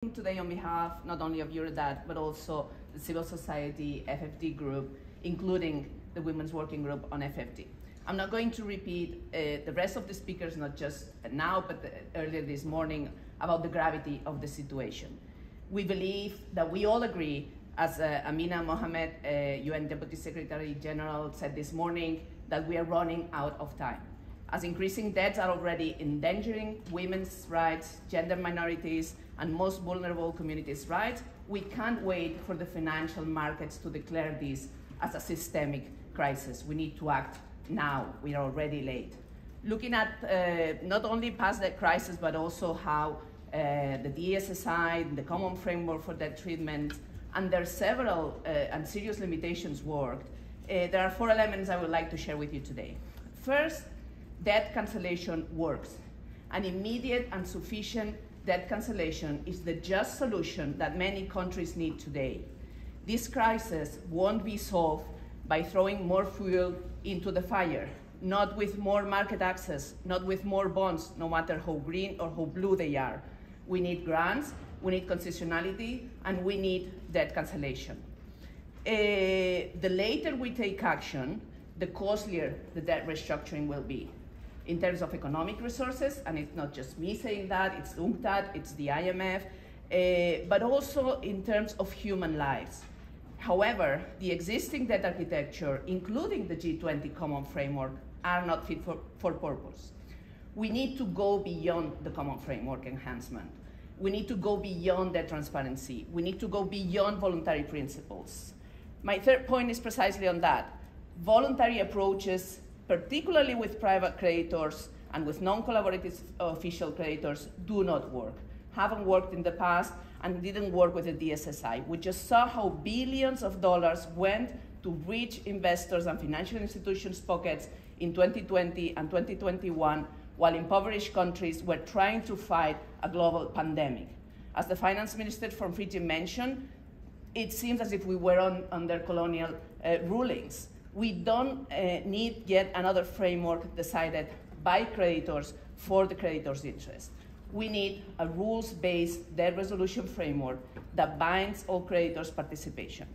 Today on behalf not only of Eurodad, but also the Civil Society FfD group, including the Women's Working Group on FfD. I'm not going to repeat the rest of the speakers, not just now, but earlier this morning, about the gravity of the situation. We believe that we all agree, as Amina Mohamed, UN Deputy Secretary General, said this morning, that we are running out of time. As increasing debts are already endangering women's rights, gender minorities, and most vulnerable communities' rights, we can't wait for the financial markets to declare this as a systemic crisis. We need to act now. We are already late. Looking at not only past that crisis, but also how the DSSI, the Common Framework for Debt Treatment, under several and serious limitations worked, there are 4 elements I would like to share with you today. First, debt cancellation works. An immediate and sufficient debt cancellation is the just solution that many countries need today. This crisis won't be solved by throwing more fuel into the fire, not with more market access, not with more bonds, no matter how green or how blue they are. We need grants, we need conditionality, and we need debt cancellation. The later we take action, the costlier the debt restructuring will be. In terms of economic resources, and it's not just me saying that, it's UNCTAD, it's the IMF, but also in terms of human lives. However, the existing debt architecture, including the G20 Common Framework, are not fit for purpose. We need to go beyond the Common Framework enhancement. We need to go beyond debt transparency. We need to go beyond voluntary principles. My third point is precisely on that. Voluntary approaches, particularly with private creditors and with non-collaborative official creditors, do not work. Haven't worked in the past and didn't work with the DSSI. We just saw how billions of dollars went to rich investors and financial institutions' pockets in 2020 and 2021, while impoverished countries were trying to fight a global pandemic. As the finance minister from Fiji mentioned, it seems as if we were under colonial rulings. We don't need yet another framework decided by creditors for the creditors' interest. We need a rules-based debt resolution framework that binds all creditors' participation.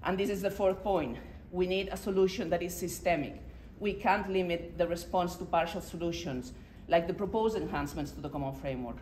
And this is the fourth point. We need a solution that is systemic. We can't limit the response to partial solutions, like the proposed enhancements to the Common Framework.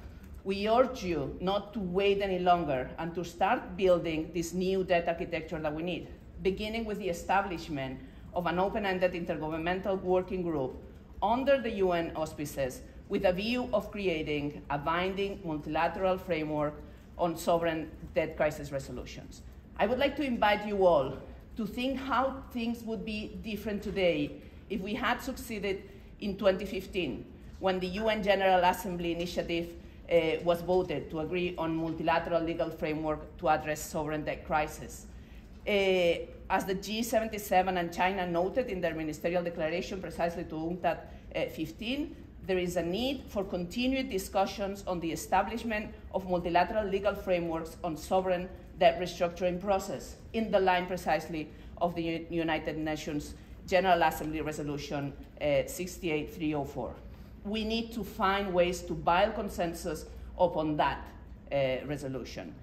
We urge you not to wait any longer and to start building this new debt architecture that we need, beginning with the establishment of an open-ended intergovernmental working group under the UN auspices with a view of creating a binding multilateral framework on sovereign debt crisis resolutions. I would like to invite you all to think how things would be different today if we had succeeded in 2015, when the UN General Assembly initiative was voted to agree on multilateral legal framework to address sovereign debt crisis. As the G77 and China noted in their ministerial declaration precisely to UNCTAD 15, there is a need for continued discussions on the establishment of multilateral legal frameworks on sovereign debt restructuring process, in the line precisely of the United Nations General Assembly Resolution 68304. We need to find ways to build consensus upon that resolution.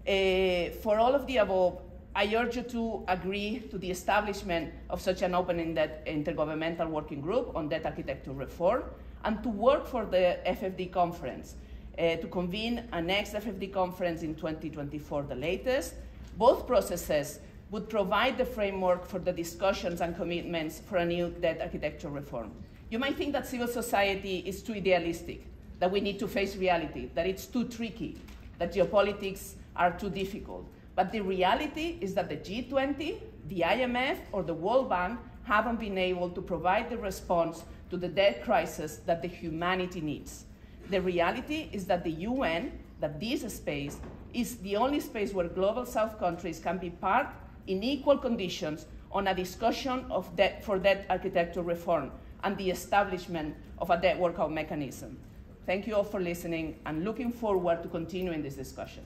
For all of the above, I urge you to agree to the establishment of such an open-ended intergovernmental working group on debt architecture reform, and to work for the FfD conference, to convene a next FfD conference in 2024, the latest. Both processes would provide the framework for the discussions and commitments for a new debt architecture reform. You might think that civil society is too idealistic, that we need to face reality, that it's too tricky, that geopolitics are too difficult. But the reality is that the G20, the IMF, or the World Bank haven't been able to provide the response to the debt crisis that the humanity needs. The reality is that the UN, that this space, is the only space where global South countries can be part in equal conditions on a discussion of debt for debt architecture reform and the establishment of a debt workout mechanism. Thank you all for listening and looking forward to continuing this discussion.